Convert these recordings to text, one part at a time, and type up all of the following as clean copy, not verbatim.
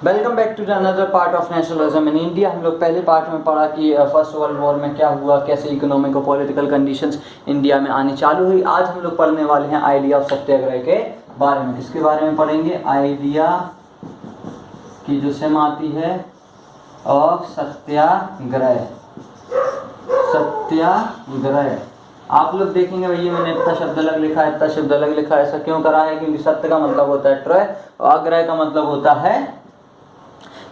Welcome back to another part of nationalism in India. हम लोग पहले पार्ट में पढ़ा कि फर्स्ट वर्ल्ड वॉर में क्या हुआ, कैसे इकोनॉमिक और पॉलिटिकल कंडीशंस इंडिया में आनी चालू हुई। आज हम लोग पढ़ने वाले हैं आइडिया ऑफ सत्याग्रह के बारे में। किसके बारे में पढ़ेंगे? आइडिया की जो सेम आती है ऑफ सत्याग्रह। सत्याग्रह आप लोग देखेंगे भैया मैंने इतना शब्द अलग लिखा है, इतना शब्द अलग लिखा है। ऐसा क्यों करा है? क्योंकि सत्य का मतलब होता है ट्रय और आग्रह का मतलब होता है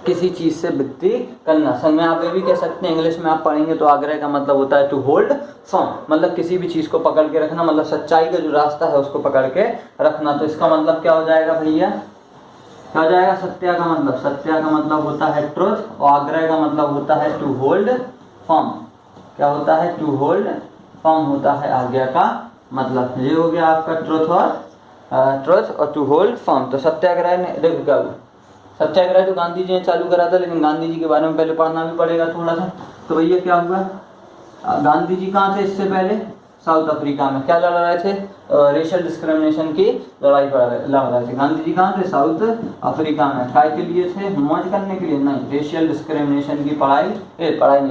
किसी चीज से वित्ती करना। संग में आप ये भी कह सकते हैं, इंग्लिश में आप पढ़ेंगे तो आग्रह का मतलब होता है टू होल्ड फर्म, मतलब किसी भी चीज को पकड़ के रखना, मतलब सच्चाई का जो रास्ता है उसको पकड़ के रखना। तो इसका मतलब क्या हो जाएगा भैया? क्या हो जाएगा? सत्या का मतलब, सत्या का मतलब होता है ट्रुथ और आग्रह का मतलब होता है टू होल्ड फर्म। क्या होता है? टू होल्ड फर्म होता है आज्ञा का मतलब। ये हो गया आपका ट्रुथ और टू होल्ड फर्म। तो सत्याग्रह ने देखो क्या हुआ, सत्याग्रह जो गांधी जी ने चालू करा था, लेकिन गांधी जी के बारे में पहले पढ़ना भी पड़ेगा थोड़ा सा। तो भैया क्या हुआ, गांधी जी कहाँ थे इससे पहले? साउथ अफ्रीका में। क्या लड़ रहे थे? रेशियल डिस्क्रिमिनेशन की लड़ रहे थे। गांधी जी कहाँ थे? साउथ अफ्रीका में। काय के लिए थे? मौज करने के लिए नहीं, रेशियल डिस्क्रिमिनेशन की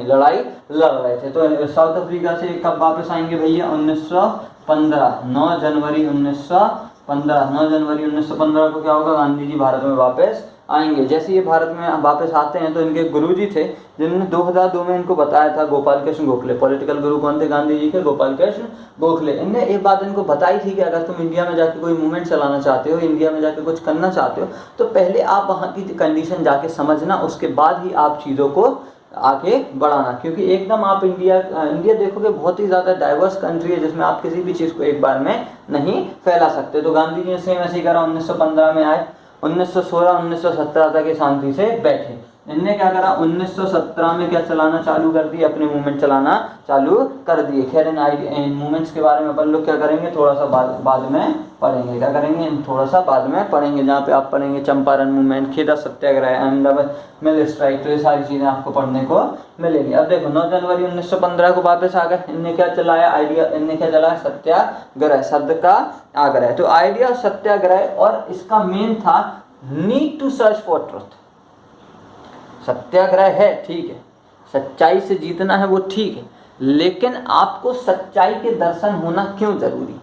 लड़ाई लड़ रहे थे। तो साउथ अफ्रीका से कब वापस आएंगे भैया? 1915, 9 जनवरी 1915। 9 जनवरी 1915 को क्या होगा? गांधी जी भारत में वापस आएंगे। जैसे ये भारत में वापस आते हैं तो इनके गुरुजी थे जिन्होंने 2002 में इनको बताया था, गोपाल कृष्ण गोखले। पॉलिटिकल गुरु कौन थे गांधी जी के? गोपाल कृष्ण गोखले। इनने एक बात इनको बताई थी कि अगर तुम इंडिया में जाके कोई मूवमेंट चलाना चाहते हो, इंडिया में जाके कुछ करना चाहते हो, तो पहले आप वहाँ की कंडीशन जाके समझना, उसके बाद ही आप चीज़ों को आगे बढ़ाना। क्योंकि एकदम आप इंडिया देखोगे बहुत ही ज़्यादा डाइवर्स कंट्री है, जिसमें आप किसी भी चीज़ को एक बार में नहीं फैला सकते। तो गांधी जी ने सेम ऐसे ही करा। 1915 में आए, 1916 1917 तक ये शांति से बैठे। इनने क्या करा? 1917 में क्या चलाना चालू कर दिए? अपने मूवमेंट चलाना चालू कर दिए। खैर इन मूवमेंट्स के बारे में अपन लोग क्या करेंगे, थोड़ा सा बाद में पढ़ेंगे। क्या करेंगे? थोड़ा सा बाद में पढ़ेंगे, जहाँ पे आप पढ़ेंगे चंपारण मूवमेंट, खेदा सत्याग्रह, अहमदाबाद मिल स्ट्राइक। तो ये सारी चीज़ें आपको पढ़ने को मिलेंगी। अब देखो 9 जनवरी 1915 को वापस आ गए। इनने क्या चलाया? आइडिया। इनने क्या चलाया? सत्याग्रह, शब्द का आग्रह। तो आइडिया सत्याग्रह, और इसका मेन था need to search for truth. सत्याग्रह है, ठीक है, सच्चाई से जीतना है, वो ठीक है, लेकिन आपको सच्चाई के दर्शन होना क्यों जरूरी?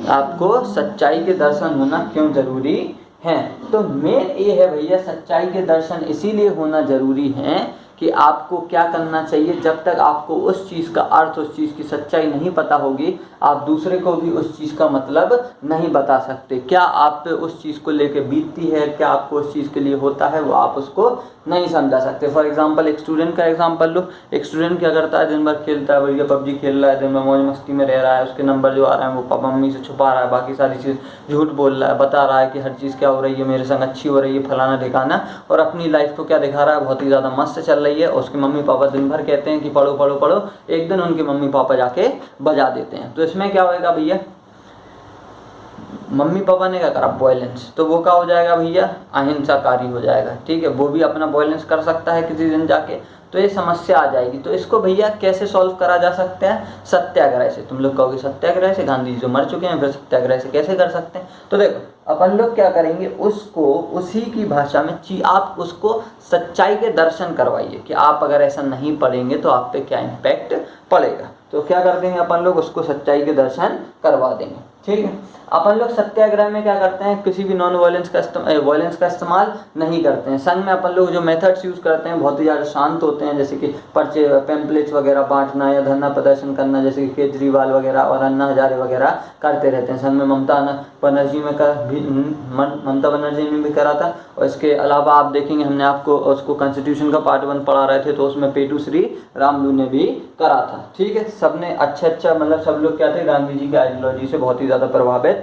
आपको सच्चाई के दर्शन होना क्यों जरूरी है? तो मेन ये है भैया, सच्चाई के दर्शन इसीलिए होना जरूरी है कि आपको क्या करना चाहिए। जब तक आपको उस चीज़ का अर्थ, उस चीज़ की सच्चाई नहीं पता होगी, आप दूसरे को भी उस चीज़ का मतलब नहीं बता सकते। क्या आप पे उस चीज़ को लेके बीतती है, क्या आपको उस चीज़ के लिए होता है, वो आप उसको नहीं समझा सकते। फॉर एग्जांपल एक स्टूडेंट का एग्जांपल लो। एक स्टूडेंट क्या करता है? दिन भर खेलता है, बढ़िया पबजी खेल रहा है, दिन भर मौज मस्ती में रह रहा है, उसके नंबर जो आ रहा है वो पापा मम्मी से छुपा रहा है, बाकी सारी चीज़ झूठ बोल रहा है, बता रहा है कि हर चीज़ क्या हो रही है मेरे संग, अच्छी हो रही है, फलाना ठिकाना, और अपनी लाइफ को क्या दिखा रहा है? बहुत ही ज़्यादा मस्त चल रही है। उसके मम्मी पापा दिन भर कहते हैं कि पढ़ो पढ़ो पढ़ो, एक दिन उनके मम्मी पापा जाके बजा देते हैं। तो इसमें क्या होएगा भैया? मम्मी पापा ने क्या करा? वायलेंस। तो वो क्या हो जाएगा भैया? अहिंसाकारी हो जाएगा। ठीक है, वो भी अपना वायलेंस कर सकता है किसी दिन जाके, तो ये समस्या आ जाएगी। तो इसको भैया कैसे सॉल्व करा जा सकता है? सत्याग्रह से। तुम लोग कहोगे सत्याग्रह से? गांधी जी जो मर चुके हैं, फिर सत्याग्रह से कैसे कर सकते हैं? तो देखो अपन लोग क्या करेंगे, उसको उसी की भाषा में आप उसको सच्चाई के दर्शन करवाइए कि आप अगर ऐसा नहीं पढ़ेंगे तो आप पे क्या इम्पैक्ट पड़ेगा। तो क्या कर देंगे अपन लोग? उसको सच्चाई के दर्शन करवा देंगे। ठीक है, अपन लोग सत्याग्रह में क्या करते हैं? किसी भी नॉन वायलेंस का इस्तेमाल नहीं करते हैं। संग में अपन लोग जो मेथड्स यूज़ करते हैं बहुत ही ज़्यादा शांत होते हैं, जैसे कि पर्चे, पैम्पलेट्स वगैरह बांटना या धरना प्रदर्शन करना, जैसे कि केजरीवाल वगैरह और अन्ना हजारे वगैरह करते रहते हैं। संग में ममता बनर्जी ने भी करा था। और इसके अलावा आप देखेंगे, हमने आपको उसको कॉन्स्टिट्यूशन का पार्ट 1 पढ़ा रहे थे, तो उसमें पेटू श्री रामलू ने भी करा था। ठीक है, सबने अच्छा मतलब सब लोग क्या थे? गांधी जी की आइडियोलॉजी से बहुत ही ज़्यादा प्रभावित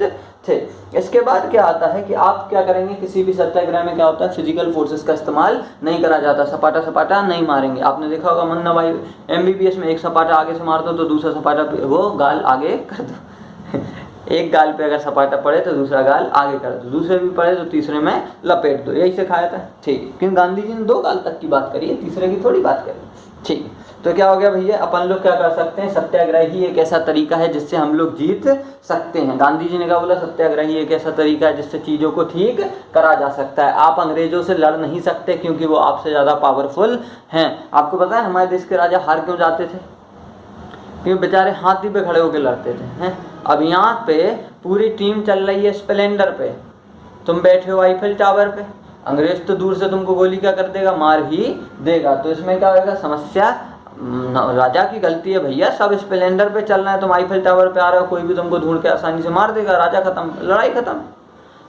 थे। इसके बाद क्या आता है कि आप क्या करेंगे? किसी भी सत्याग्रह में क्या होता है? फिजिकल फोर्सेस का इस्तेमाल नहीं करा जाता। सपाटा नहीं मारेंगे। आपने देखा होगा मुन्ना भाई MBBS में, एक सपाटा आगे से मार दो तो दूसरा सपाटा वो गाल आगे कर दो एक गाल पे अगर सपाटा पड़े तो दूसरा गाल आगे कर दो, दूसरे भी पड़े तो तीसरे में लपेट दो। यही सिखाया था। ठीक है, क्योंकि गांधी जी ने 2 गाल तक की बात करी है, तीसरे की थोड़ी बात करी। ठीक है, तो क्या हो गया भैया, अपन लोग क्या कर सकते हैं, सत्याग्रह ही एक ऐसा तरीका है जिससे हम लोग जीत सकते हैं। गांधी जी ने क्या बोला, सत्याग्रह ही एक ऐसा तरीका है जिससे चीज़ों को ठीक करा जा सकता है। आप अंग्रेजों से लड़ नहीं सकते क्योंकि वो आपसे ज़्यादा पावरफुल हैं। आपको पता है हमारे देश के राजा हार क्यों जाते थे? क्योंकि बेचारे हाथी पे खड़े होकर लड़ते थे हैं। अब यहाँ पे पूरी टीम चल रही है स्प्लेंडर पे, तुम बैठे हो आईफिल टावर पे, अंग्रेज तो दूर से तुमको गोली क्या कर देगा, मार ही देगा। तो इसमें क्या होगा, समस्या राजा की गलती है भैया, सब स्प्लेंडर पे चल रहे हैं, तुम आईफिल टावर पे आ रहे हो, कोई भी तुमको ढूंढ के आसानी से मार देगा, राजा खत्म, लड़ाई खत्म।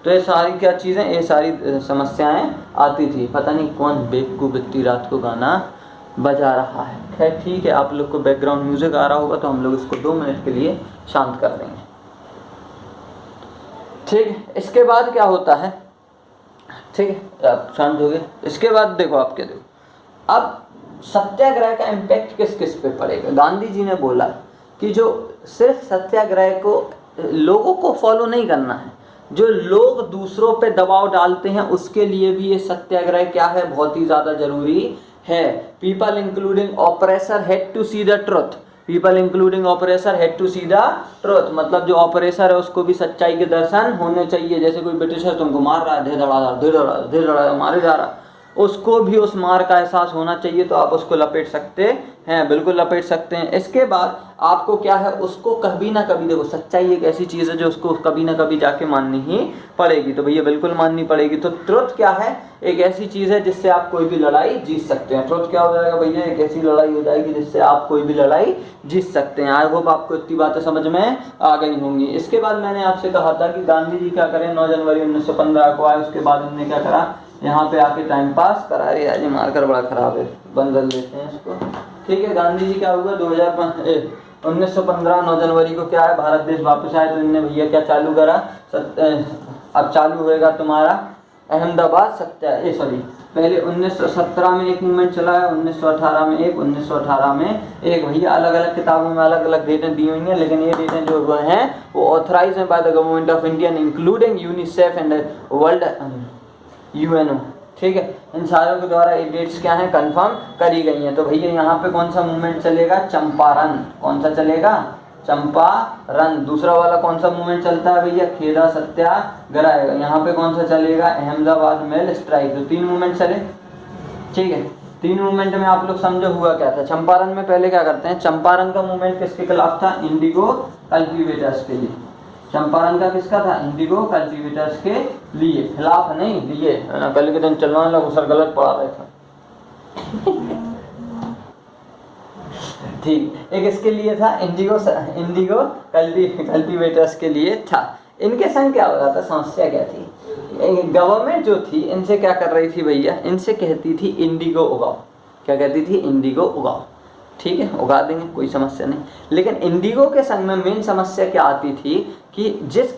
तो ये सारी क्या चीज़ें, ये सारी समस्याएं आती थी। पता नहीं कौन बेवकूफ़ व्यक्ति रात को गाना बजा रहा है। खैर ठीक है, आप लोग को बैकग्राउंड म्यूजिक आ रहा होगा तो हम लोग इसको 2 मिनट के लिए शांत कर देंगे। ठीक है, इसके बाद क्या होता है, ठीक है आप शांत हो गए। इसके बाद देखो, आप क्या देखो, अब सत्याग्रह का इम्पैक्ट किस किस पे पड़ेगा। गांधी जी ने बोला कि जो सिर्फ सत्याग्रह को लोगों को फॉलो नहीं करना है, जो लोग दूसरों पे दबाव डालते हैं उसके लिए भी ये सत्याग्रह क्या है, बहुत ही ज़्यादा जरूरी है। People including oppressor had to see the truth, people including oppressor had to see the truth, मतलब जो ऑपरेसर है उसको भी सच्चाई के दर्शन होने चाहिए। जैसे कोई ब्रिटिशर तुमको मार रहा है, धड़ धड़ा मारे जा रहा, उसको भी उस मार का एहसास होना चाहिए, तो आप उसको लपेट सकते हैं, बिल्कुल लपेट सकते हैं। इसके बाद आपको क्या है, उसको कभी ना कभी, देखो सच्चाई एक ऐसी चीज़ है जो उसको कभी ना कभी जाके माननी ही पड़ेगी, तो भैया बिल्कुल माननी पड़ेगी। तो ट्रुथ क्या है, एक ऐसी चीज़ है जिससे आप कोई भी लड़ाई जीत सकते हैं। ट्रुथ क्या हो जाएगा भैया, एक ऐसी लड़ाई हो जाएगी जिससे आप कोई भी लड़ाई जीत सकते हैं। आई होप आपको इतनी बातें समझ में आ गई होंगी। इसके बाद मैंने आपसे कहा था कि गांधी जी क्या करें, 9 जनवरी 1915 को आए, उसके बाद उन्होंने क्या करा, यहाँ पे आके टाइम पास करा। रहे आज मार्कर बड़ा खराब है, बंद कर लेते हैं इसको। ठीक है, गांधी जी क्या हुआ, 1915 9 जनवरी को क्या है, भारत देश वापस आए, तो इनने भैया क्या चालू करा, अब चालू होएगा तुम्हारा अहमदाबाद पहले 1917 में एक मूवमेंट चला है, 1918 में एक, 1918 में एक। भैया अलग अलग किताबों में अलग अलग डेटें दी हुई हैं, लेकिन ये डेटें जो हैं वो ऑथराइज हैं by the government of India including UNICEF and world UNO. ठीक है, इन सारों के द्वारा ये डेट्स क्या हैं, कंफर्म करी गई हैं। तो भैया यहाँ पे कौन सा मूवमेंट चलेगा, चंपारण। कौन सा चलेगा, चंपारण। दूसरा वाला कौन सा मूवमेंट चलता है भैया, खेदा सत्याग्रह। यहाँ पे कौन सा चलेगा, अहमदाबाद मेल स्ट्राइक। तो 3 मूवमेंट चले। ठीक है, 3 मूवमेंट में आप लोग समझो हुआ क्या था। चंपारण में पहले क्या करते हैं, चंपारण का मूवमेंट किसके खिलाफ था, इंडिगो कल्टीवेटर्स के लिए। चंपारण का किसका था, इंडिगो कल्टीवेटर्स के लिए, खिलाफ नहीं लिए। कल के दिन चलने वाला सर गलत पढ़ा रहा था। ठीक, एक इसके लिए था, इंडिगो कल्टीवेटर्स के लिए था। इनके संग क्या हो रहा था, समस्या क्या थी, गवर्नमेंट जो थी इनसे क्या कर रही थी भैया, इनसे कहती थी इंडिगो उगाओ। क्या कहती थी, इंडिगो उगाओ। ठीक है, उगा देंगे, कोई समस्या नहीं। लेकिन इंडिगो के संग में मेन समस्या क्या आती थी कि जिस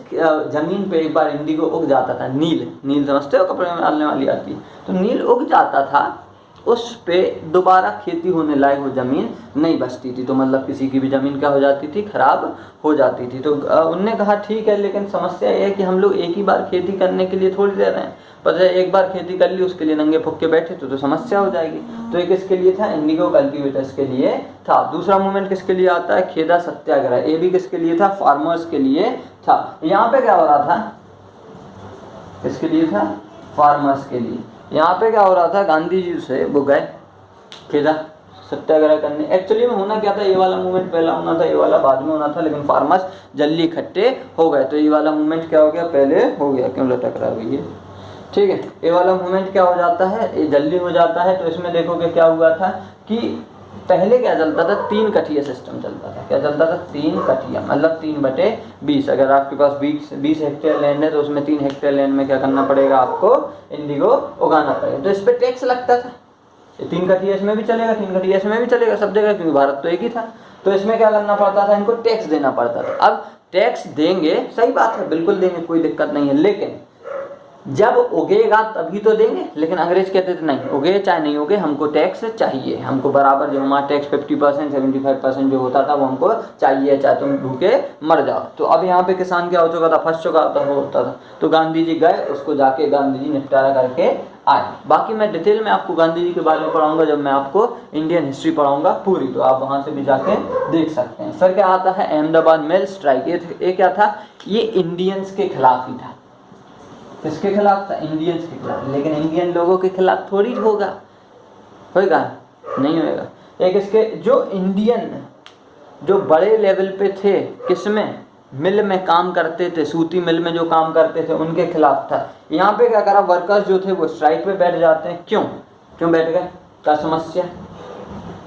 जमीन पे एक बार इंडिगो उग जाता था, नील समझते हो, कपड़े में डालने वाली आती है, तो नील उग जाता था, उस पे दोबारा खेती होने लायक वो ज़मीन नहीं बचती थी। तो मतलब किसी की भी ज़मीन क्या हो जाती थी, खराब हो जाती थी। तो उनने कहा ठीक है, लेकिन समस्या ये है कि हम लोग एक ही बार खेती करने के लिए थोड़ी दे रहे हैं, पर एक बार खेती कर ली उसके लिए नंगे फुक्के बैठे तो समस्या हो जाएगी। तो एक किसके लिए था, इंडिगो कल्टीवेटर्स के लिए था। दूसरा मूवमेंट किसके लिए आता है, खेदा सत्याग्रह। ये भी किसके लिए था, फार्मर्स के लिए था। यहाँ पे क्या हो रहा था, किसके लिए था, फार्मर्स के लिए। यहाँ पे क्या हो रहा था, गांधी जी से वो गए खेदा सत्याग्रह करने। एक्चुअली में होना क्या था, ये वाला मूवमेंट पहला होना था, ये वाला बाद में होना था, लेकिन फार्मर्स जल्दी इकट्ठे हो गए, तो ये वाला मूवमेंट क्या हो गया, पहले हो गया। क्यों लटक रहा है भैया, ठीक है। ये वाला मूवमेंट क्या हो जाता है, ये जल्दी हो जाता है। तो इसमें देखोगे क्या हुआ था कि पहले क्या चलता था, 3 कठिया सिस्टम चलता था। क्या चलता था, 3 कठिया, मतलब 3/20। अगर आपके पास 20 हेक्टेयर लैंड है तो उसमें 3 हेक्टेयर लैंड में क्या करना पड़ेगा, आपको इंडिगो उगाना पड़ेगा। तो इस पर टैक्स लगता था। 3 कठिया इसमें भी चलेगा, 3 कठिया इसमें भी चलेगा, सब जगह, क्योंकि भारत तो एक ही था। तो इसमें क्या करना पड़ता था, इनको टैक्स देना पड़ता था। अब टैक्स देंगे, सही बात है, बिल्कुल देंगे, कोई दिक्कत नहीं है, लेकिन जब उगेगा तभी तो देंगे, लेकिन अंग्रेज कहते थे नहीं, उगे चाहे नहीं उगे हमको टैक्स चाहिए, हमको बराबर जो हमारा टैक्स 50% 75% जो होता था वो हमको चाहिए, चाहे तुम भूखे मर जाओ। तो अब यहाँ पे किसान क्या हो चुका था, फंस चुका था, होता था। तो गांधी जी गए, उसको जाके गांधी जी निपटारा करके आए। बाकी मैं डिटेल में आपको गांधी जी के बारे में पढ़ाऊंगा जब मैं आपको इंडियन हिस्ट्री पढ़ाऊंगा पूरी, तो आप वहाँ से भी जाके देख सकते हैं। सर क्या आता है, अहमदाबाद मिल स्ट्राइक, ये क्या था, ये इंडियंस के खिलाफ ही था। किसके खिलाफ था, इंडियंस के खिलाफ, लेकिन इंडियन लोगों के खिलाफ थोड़ी होगा नहीं होगा। एक इसके जो इंडियन जो बड़े लेवल पे थे, किसमें, मिल में काम करते थे, सूती मिल में जो काम करते थे उनके खिलाफ था। यहाँ पे क्या करा, वर्कर्स जो थे वो स्ट्राइक पे बैठ जाते हैं। क्यों बैठ गए, क्या समस्या,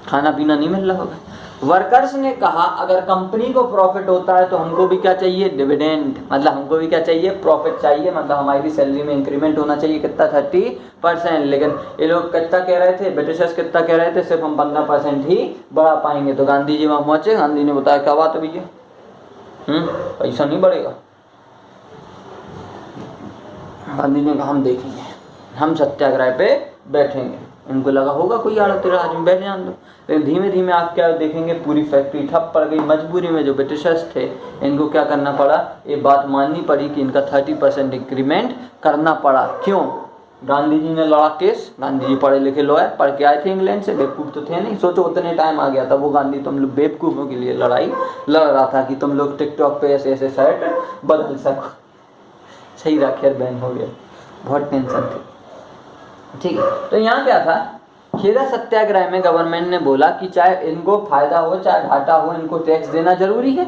खाना पीना नहीं मिल रहा होगा। वर्कर्स ने कहा अगर कंपनी को प्रॉफिट होता है तो हमको भी क्या चाहिए, डिविडेंड, मतलब हमको भी क्या चाहिए, प्रॉफिट चाहिए, मतलब हमारी भी सैलरी में इंक्रीमेंट होना चाहिए, कितना 30%। लेकिन ये लोग कितना कह रहे थे, ब्रिटिशर्स कितना कह रहे थे, सिर्फ हम 15% ही बढ़ा पाएंगे। तो गांधी जी वहाँ पहुंचे, गांधी ने बताया क्या बात है भैया, पैसा नहीं बढ़ेगा। गांधी ने कहा हम देखेंगे, हम सत्याग्रह पे बैठेंगे। इनको लगा होगा कोई आड़ा तेरा आदमी, बैठ जान दो। लेकिन धीमे धीमे आप क्या देखेंगे, पूरी फैक्ट्री ठप पड़ गई। मजबूरी में जो ब्रिटिशर्स थे इनको क्या करना पड़ा, ये बात माननी पड़ी कि इनका 30% इंक्रीमेंट करना पड़ा। क्यों, गांधी जी ने लड़ा केस। गांधी जी पढ़े लिखे लॉयर, पढ़ के आए थे इंग्लैंड से, बेवकूफ़ तो थे नहीं। सोचो उतने टाइम आ गया था, वो गांधी तुम लोग बेवकूफ़ों के लिए लड़ाई लड़ रहा था कि तुम लोग टिकटॉक पे ऐसे ऐसे शर्ट बदल सको। सही रहा, खैर बैन हो गया, बहुत टेंशन थी। ठीक है, तो यहाँ क्या था, खेदा सत्याग्रह में गवर्नमेंट ने बोला कि चाहे इनको फायदा हो चाहे घाटा हो, इनको टैक्स देना जरूरी है।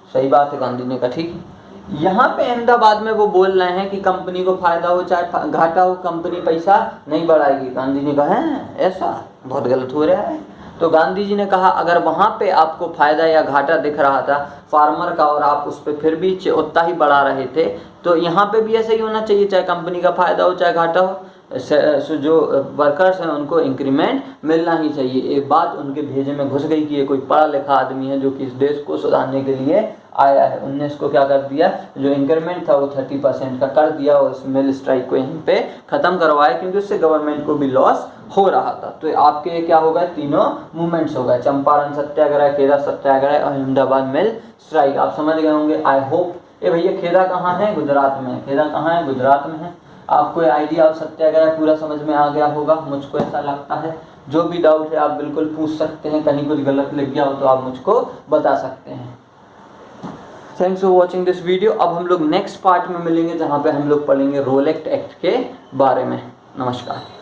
सही बात है, गांधी ने कहा ठीक है। यहाँ पे अहमदाबाद में वो बोल रहे हैं कि कंपनी को फायदा हो चाहे घाटा हो, कंपनी पैसा नहीं बढ़ाएगी। गांधी ने कहा है ऐसा बहुत गलत हो रहा है। तो गांधी जी ने कहा अगर वहाँ पे आपको फायदा या घाटा दिख रहा था फार्मर का और आप उस पर फिर भी उतना ही बढ़ा रहे थे, तो यहाँ पे भी ऐसा ही होना चाहिए, चाहे कंपनी का फायदा हो चाहे घाटा हो। जो वर्कर्स हैं उनको इंक्रीमेंट मिलना ही चाहिए। एक बात उनके भेजे में घुस गई कि ये कोई पढ़ा लिखा आदमी है जो कि इस देश को सुधारने के लिए आया है। उनने इसको क्या कर दिया, जो इंक्रीमेंट था वो 30% का कर दिया और इस मिल स्ट्राइक को यहीं पे ख़त्म करवाया, क्योंकि उससे गवर्नमेंट को भी लॉस हो रहा था। तो आपके क्या होगा, तीनों मूवमेंट्स हो गए, चंपारण सत्याग्रह, खेदा सत्याग्रह और अहमदाबाद मिल स्ट्राइक। आप समझ गए होंगे आई होप। ये भैया खेदा कहाँ है, गुजरात में है। खेदा कहाँ है, गुजरात में है। आपको आइडिया और सत्याग्रह पूरा समझ में आ गया होगा, मुझको ऐसा लगता है। जो भी डाउट है आप बिल्कुल पूछ सकते हैं, कहीं कुछ गलत लग गया हो तो आप मुझको बता सकते हैं। Thanks for watching this video. अब हम लोग नेक्स्ट पार्ट में मिलेंगे जहाँ पे हम लोग पढ़ेंगे रोल एक्ट के बारे में। नमस्कार।